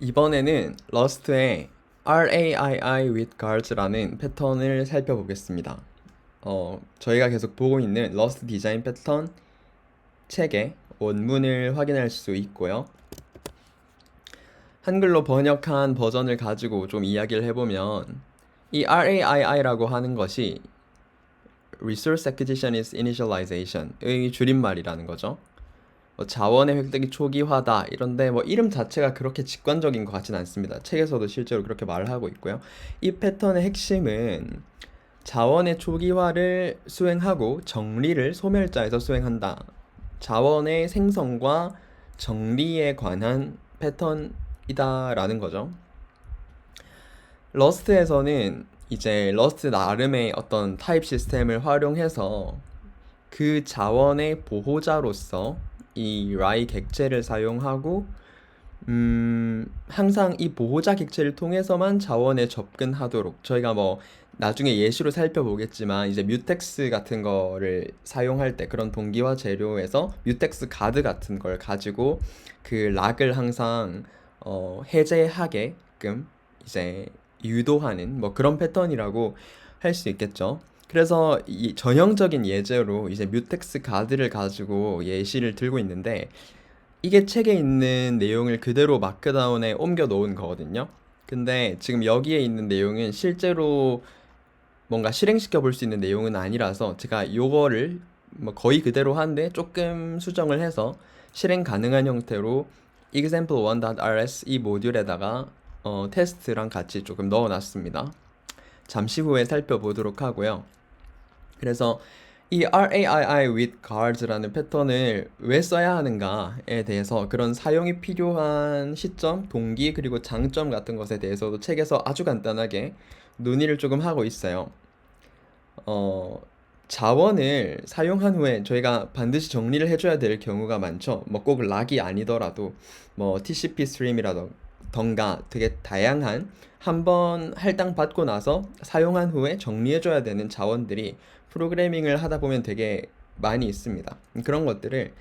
이번에는 러스트의 RAII with guards라는 패턴을 살펴보겠습니다. 저희가 계속 보고 있는 러스트 디자인 패턴 책의 원문을 확인할 수 있고요. 한글로 번역한 버전을 가지고 좀 이야기를 해보면 이 RAII라고 하는 것이 Resource Acquisition is Initialization의 줄임말이라는 거죠. 자원의 획득이 초기화다 이런데 이름 자체가 그렇게 직관적인 것 같진 않습니다. 책에서도 실제로 그렇게 말을 하고 있고요. 이 패턴의 핵심은 자원의 초기화를 수행하고 정리를 소멸자에서 수행한다. 자원의 생성과 정리에 관한 패턴이다라는 거죠. 러스트에서는 이제 러스트 나름의 어떤 타입 시스템을 활용해서 그 자원의 보호자로서 이 라이 객체를 사용하고 항상 이 보호자 객체를 통해서만 자원에 접근하도록 저희가 나중에 예시로 살펴보겠지만 이제 뮤텍스 같은 거를 사용할 때 그런 동기화 재료에서 뮤텍스 가드 같은 걸 가지고 그 락을 항상 해제하게끔 이제 유도하는 그런 패턴이라고 할 수 있겠죠. 그래서 이 전형적인 예제로 이제 뮤텍스 가드를 가지고 예시를 들고 있는데 이게 책에 있는 내용을 그대로 마크다운에 옮겨 놓은 거거든요. 근데 지금 여기에 있는 내용은 실제로 뭔가 실행시켜 볼 수 있는 내용은 아니라서 제가 요거를 거의 그대로 하는데 조금 수정을 해서 실행 가능한 형태로 example1.rs 이 모듈에다가 테스트랑 같이 조금 넣어 놨습니다. 잠시 후에 살펴보도록 하고요. 그래서 이 RAII with guards라는 패턴을 왜 써야 하는가에 대해서 그런 사용이 필요한 시점, 동기, 그리고 장점 같은 것에 대해서도 책에서 아주 간단하게 논의를 조금 하고 있어요. 어, 자원을 사용한 후에 저희가 반드시 정리를 해줘야 될 경우가 많죠. 꼭 락이 아니더라도 TCP 스트림이라던가 되게 다양한 한번 할당 받고 나서 사용한 후에 정리해줘야 되는 자원들이 프로그래밍을 하다 보면 되게 많이 있습니다. 그런 것들을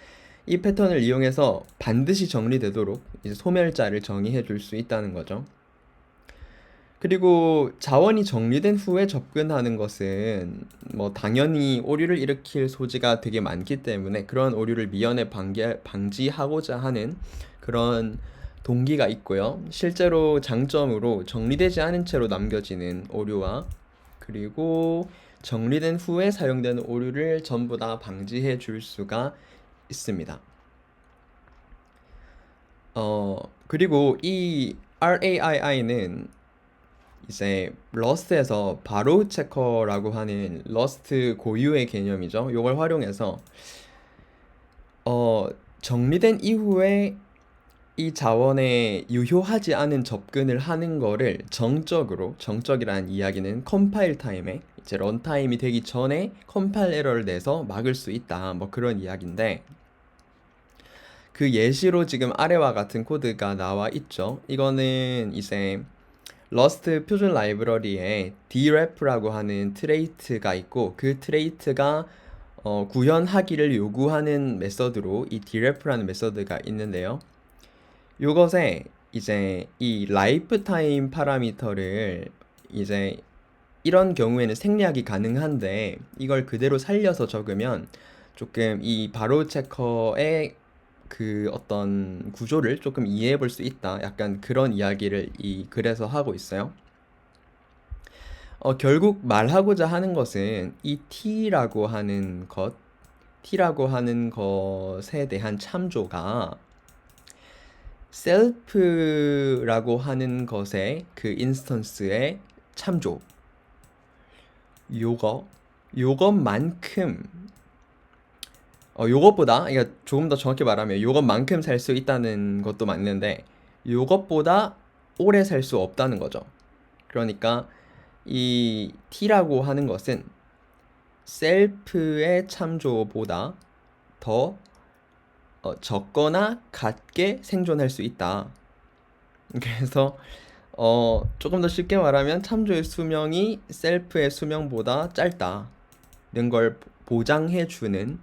이 패턴을 이용해서 반드시 정리되도록 이제 소멸자를 정의해 줄 수 있다는 거죠. 그리고 자원이 정리된 후에 접근하는 것은 당연히 오류를 일으킬 소지가 되게 많기 때문에 그런 오류를 미연에 방지하고자 하는 그런 동기가 있고요. 실제로 장점으로 정리되지 않은 채로 남겨지는 오류와 그리고 정리된 후에 사용되는 오류를 전부 다 방지해 줄 수가 있습니다. 그리고 이 RAII는 이제 러스트에서 바로우 체커라고 하는 러스트 고유의 개념이죠. 이걸 활용해서 정리된 이후에 이 자원에 유효하지 않은 접근을 하는 거를 정적이라는 이야기는 컴파일 타임에 이제 런타임이 되기 전에 컴파일 에러를 내서 막을 수 있다. 그런 이야기인데 그 예시로 지금 아래와 같은 코드가 나와 있죠. 이거는 이제 러스트 표준 라이브러리에 dref라고 하는 트레이트가 있고 그 트레이트가 구현하기를 요구하는 메서드로 이 dref라는 메서드가 있는데요. 요것에 이제 이 라이프 타임 파라미터를 이제 이런 경우에는 생략이 가능한데 이걸 그대로 살려서 적으면 조금 이 바로 체커의 그 어떤 구조를 조금 이해해 볼 수 있다. 약간 그런 이야기를 이 글에서 하고 있어요. 결국 말하고자 하는 것은 이 T라고 하는 것에 대한 참조가 셀프라고 하는 것의 그 인스턴스의 참조 요것만큼 요것보다 그러니까 조금 더 정확히 말하면 요것만큼 살 수 있다는 것도 맞는데 요것보다 오래 살 수 없다는 거죠. 그러니까 이 T라고 하는 것은 셀프의 참조보다 더 적거나 같게 생존할 수 있다. 그래서 조금 더 쉽게 말하면 참조의 수명이 셀프의 수명보다 짧다는 걸 보장해주는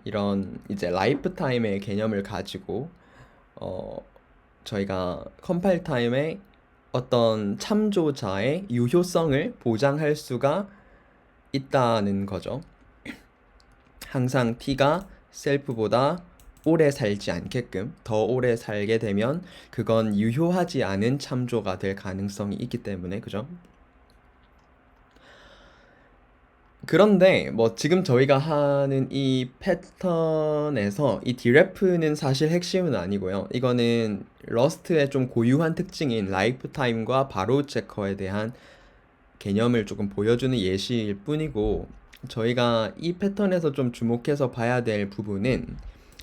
이런 이제 라이프 타임의 개념을 가지고 저희가 컴파일 타임에 어떤 참조자의 유효성을 보장할 수가 있다는 거죠. 항상 t가 셀프보다 오래 살지 않게끔, 더 오래 살게 되면 그건 유효하지 않은 참조가 될 가능성이 있기 때문에, 그죠? 그런데 뭐 지금 저희가 하는 이 패턴에서 이 디레프는 사실 핵심은 아니고요. 이거는 러스트의 좀 고유한 특징인 라이프 타임과 바로 체커에 대한 개념을 조금 보여주는 예시일 뿐이고, 저희가 이 패턴에서 좀 주목해서 봐야 될 부분은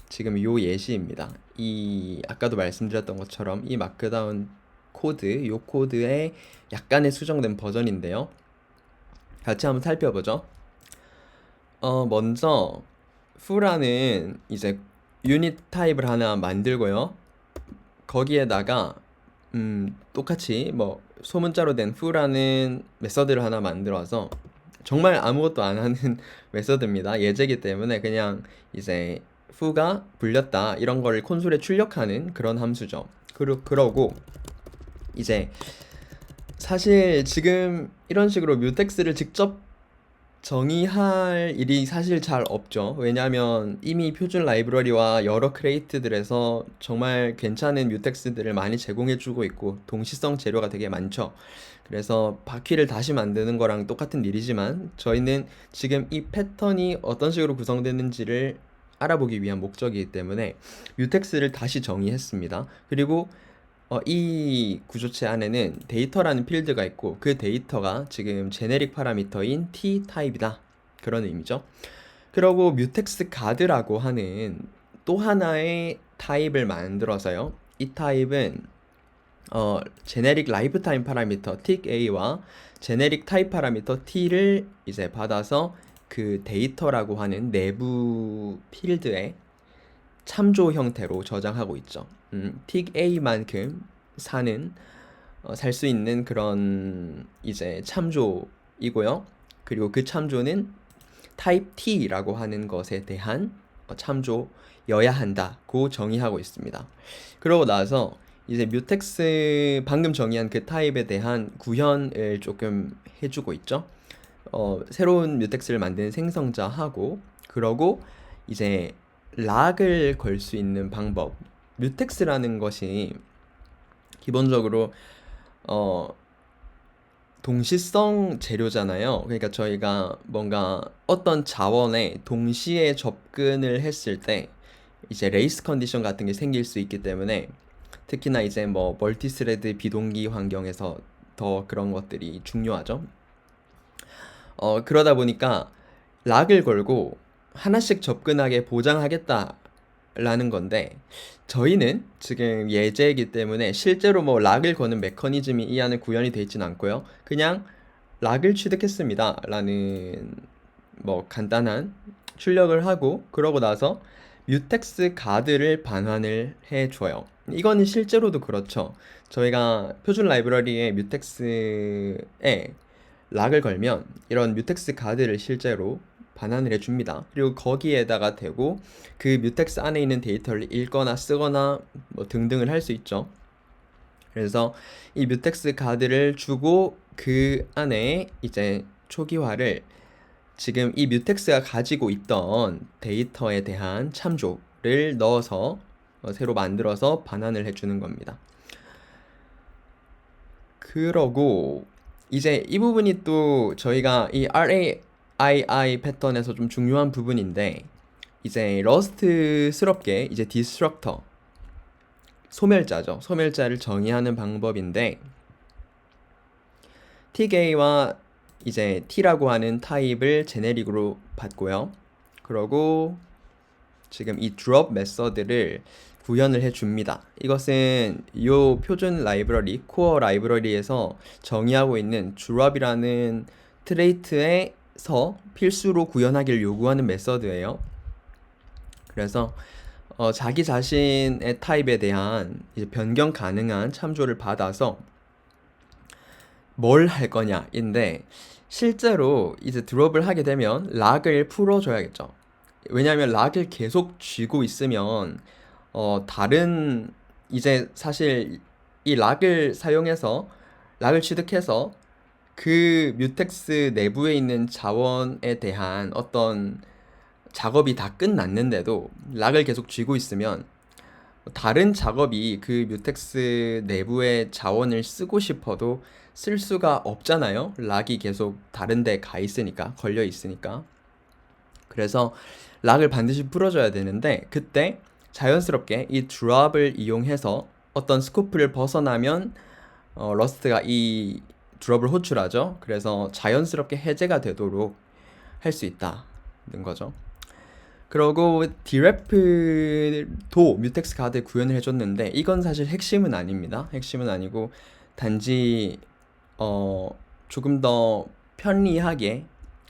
지금 요 예시입니다. 이 아까도 말씀드렸던 것처럼 이 마크다운 코드, 요 코드의 약간의 수정된 버전인데요. 같이 한번 살펴보죠. 먼저 foo라는 이제 유닛 타입을 하나 만들고요. 거기에다가 똑같이 뭐 소문자로 된 foo라는 메서드를 하나 만들어서 정말 아무것도 안 하는 메서드입니다. 예제이기 때문에 그냥 이제 foo가 불렸다 이런 거를 콘솔에 출력하는 그런 함수죠. 그러고 이제 사실 지금 이런 식으로 뮤텍스를 직접 정의할 일이 사실 잘 없죠. 왜냐하면 이미 표준 라이브러리와 여러 크레이트들에서 정말 괜찮은 뮤텍스들을 많이 제공해주고 있고 동시성 재료가 되게 많죠. 그래서 바퀴를 다시 만드는 거랑 똑같은 일이지만 저희는 지금 이 패턴이 어떤 식으로 구성되는지를 알아보기 위한 목적이기 때문에 뮤텍스를 다시 정의했습니다. 그리고 이 구조체 안에는 데이터라는 필드가 있고 그 데이터가 지금 제네릭 파라미터인 t 타입이다. 그런 의미죠. 그리고 뮤텍스 가드라고 하는 또 하나의 타입을 만들어서요. 이 타입은 제네릭 라이프 타임 파라미터 ticA와 제네릭 타입 파라미터 t를 이제 받아서 그 데이터라고 하는 내부 필드에 참조 형태로 저장하고 있죠. ticA만큼 살 수 있는 그런 이제 참조이고요. 그리고 그 참조는 type t라고 하는 것에 대한 참조여야 한다고 정의하고 있습니다. 그러고 나서 이제 뮤텍스 방금 정의한 그 타입에 대한 구현을 조금 해주고 있죠. 새로운 뮤텍스를 만드는 생성자하고 그러고 이제 락을 걸 수 있는 방법. 뮤텍스라는 것이 기본적으로 동시성 재료잖아요. 그러니까 저희가 뭔가 어떤 자원에 동시에 접근을 했을 때 이제 레이스 컨디션 같은 게 생길 수 있기 때문에 특히나 이제 뭐 멀티스레드 비동기 환경에서 더 그런 것들이 중요하죠. 그러다 보니까 락을 걸고 하나씩 접근하게 보장하겠다라는 건데 저희는 지금 예제이기 때문에 실제로 뭐 락을 거는 메커니즘이 이 안에 구현이 되어 있진 않고요. 그냥 락을 취득했습니다 라는 뭐 간단한 출력을 하고 그러고 나서 뮤텍스 가드를 반환을 해줘요. 이거는 실제로도 그렇죠. 저희가 표준 라이브러리에 뮤텍스에 락을 걸면 이런 뮤텍스 가드를 실제로 반환을 해줍니다. 그리고 거기에다가 대고 그 뮤텍스 안에 있는 데이터를 읽거나 쓰거나 뭐 등등을 할 수 있죠. 그래서 이 뮤텍스 가드를 주고 그 안에 이제 초기화를 지금 이 뮤텍스가 가지고 있던 데이터에 대한 참조를 넣어서 새로 만들어서 반환을 해주는 겁니다. 그러고 이제 이 부분이 또 저희가 이 RAII 패턴에서 좀 중요한 부분인데 이제 러스트스럽게 이제 디스트럭터 소멸자죠. 소멸자를 정의하는 방법인데 ticA와 이제 t라고 하는 타입을 제네릭으로 받고요. 그러고 지금 이 drop 메서드를 구현을 해줍니다. 이것은 이 표준 라이브러리, 코어 라이브러리에서 정의하고 있는 drop이라는 트레이트에서 필수로 구현하기를 요구하는 메서드예요. 그래서 자기 자신의 타입에 대한 이제 변경 가능한 참조를 받아서 뭘 할 거냐인데 실제로 이제 드롭을 하게 되면 락을 풀어줘야겠죠. 왜냐하면 락을 계속 쥐고 있으면 다른 이제 사실 이 락을 사용해서 락을 취득해서 그 뮤텍스 내부에 있는 자원에 대한 어떤 작업이 다 끝났는데도 락을 계속 쥐고 있으면 다른 작업이 그 뮤텍스 내부의 자원을 쓰고 싶어도 쓸 수가 없잖아요. 락이 계속 다른 데 가 있으니까, 걸려 있으니까. 그래서 락을 반드시 풀어줘야 되는데 그때 자연스럽게 이 드롭을 이용해서 어떤 스코프를 벗어나면 러스트가 이 드롭을 호출하죠. 그래서 자연스럽게 해제가 되도록 할 수 있다는 거죠. 그러고 디레프도 뮤텍스 카드 구현을 해줬는데 이건 사실 핵심은 아닙니다. 핵심은 아니고 단지 조금 더 편리하게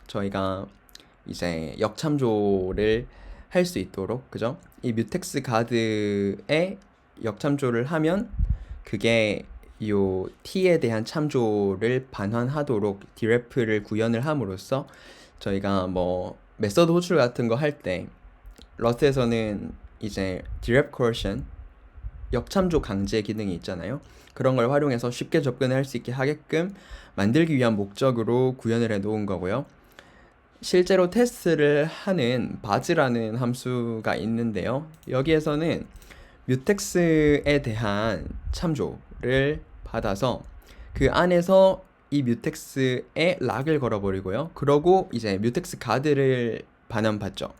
저희가 이제 역참조를 할 수 있도록, 그죠? 이 뮤텍스 카드에 역참조를 하면 그게 요 t에 대한 참조를 반환하도록 디레프를 구현을 함으로써 저희가 뭐 메서드 호출 같은 거 할 때 러스트에서는 이제 direct coercion 역참조 강제 기능이 있잖아요. 그런 걸 활용해서 쉽게 접근할 수 있게 하게끔 만들기 위한 목적으로 구현을 해 놓은 거고요. 실제로 테스트를 하는 바즈라는 함수가 있는데요. 여기에서는 뮤텍스에 대한 참조를 받아서 그 안에서 이 뮤텍스에 락을 걸어버리고요. 그러고 이제 뮤텍스 가드를 반환받죠.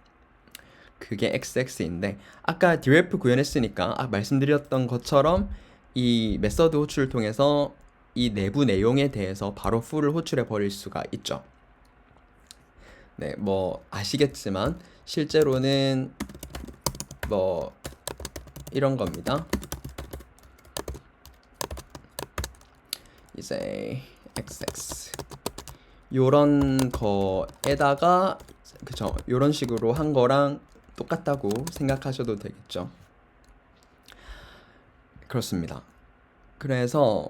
그게 XX인데 아까 디레프 구현했으니까 말씀드렸던 것처럼 이 메서드 호출을 통해서 이 내부 내용에 대해서 바로 풀을 호출해 버릴 수가 있죠. 네, 뭐 아시겠지만 실제로는 뭐 이런 겁니다. 이제 XX 요런 거에다가 그쵸, 요런 식으로 한 거랑 똑같다고 생각하셔도 되겠죠. 그렇습니다. 그래서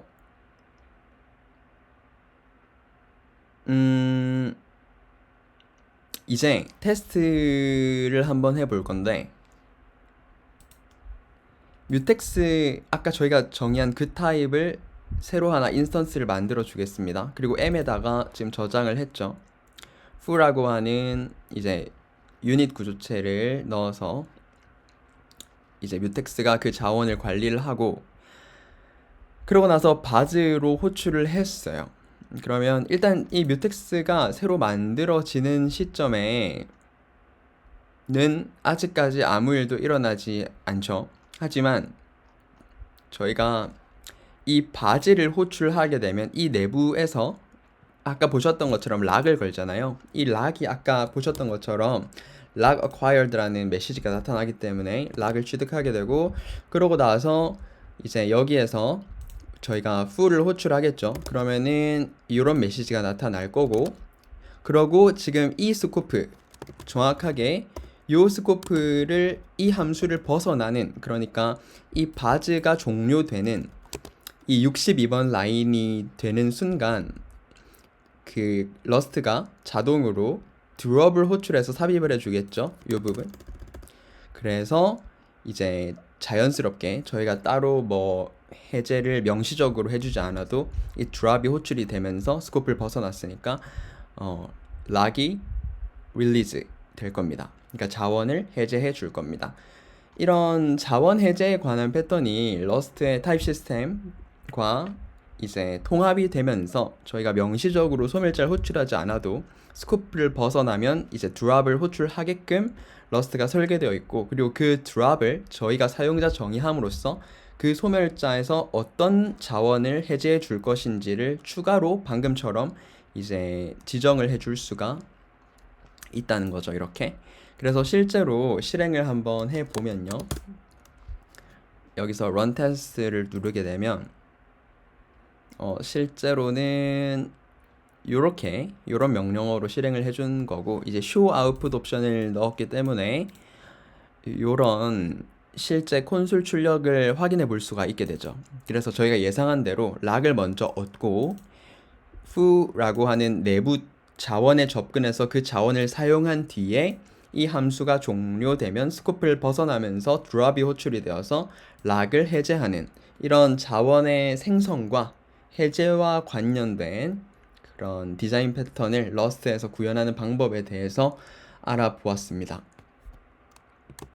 이제 테스트를 한번 해볼 건데 뮤텍스 아까 저희가 정의한 그 타입을 새로 하나 인스턴스를 만들어 주겠습니다. 그리고 m에다가 지금 저장을 했죠. fu라고 하는 이제 유닛 구조체를 넣어서 이제 뮤텍스가 그 자원을 관리를 하고 그러고 나서 바즈로 호출을 했어요. 그러면 일단 이 뮤텍스가 새로 만들어지는 시점에는 아직까지 아무 일도 일어나지 않죠. 하지만 저희가 이 바즈를 호출하게 되면 이 내부에서 아까 보셨던 것처럼 락을 걸잖아요. 이 락이 아까 보셨던 것처럼 락 acquired라는 메시지가 나타나기 때문에 락을 취득하게 되고 그러고 나서 이제 여기에서 저희가 full을 호출하겠죠. 그러면은 이런 메시지가 나타날 거고 그러고 지금 이 스코프 정확하게 요 스코프를 이 함수를 벗어나는 그러니까 이 바즈가 종료되는 이 62번 라인이 되는 순간 그 러스트가 자동으로 드롭을 호출해서 삽입을 해주겠죠. 이 부분. 그래서 이제 자연스럽게 저희가 따로 뭐 해제를 명시적으로 해주지 않아도 이 드롭이 호출이 되면서 스코프를 벗어났으니까 락이 릴리즈 될 겁니다. 그러니까 자원을 해제해 줄 겁니다. 이런 자원 해제에 관한 패턴이 러스트의 타입 시스템과 이제 통합이 되면서 저희가 명시적으로 소멸자를 호출하지 않아도 스코프를 벗어나면 이제 드롭을 호출하게끔 러스트가 설계되어 있고 그리고 그 드롭을 저희가 사용자 정의함으로써 그 소멸자에서 어떤 자원을 해제해 줄 것인지를 추가로 방금처럼 이제 지정을 해줄 수가 있다는 거죠. 이렇게. 그래서 실제로 실행을 한번 해보면요. 여기서 run test를 누르게 되면 실제로는 요렇게 요런 명령어로 실행을 해준 거고 이제 show output 옵션을 넣었기 때문에 요런 실제 콘솔 출력을 확인해 볼 수가 있게 되죠. 그래서 저희가 예상한 대로 락을 먼저 얻고 fu라고 하는 내부 자원에 접근해서 그 자원을 사용한 뒤에 이 함수가 종료되면 스코프를 벗어나면서 드롭이 호출이 되어서 락을 해제하는 이런 자원의 생성과 해제와 관련된 그런 디자인 패턴을 러스트에서 구현하는 방법에 대해서 알아보았습니다.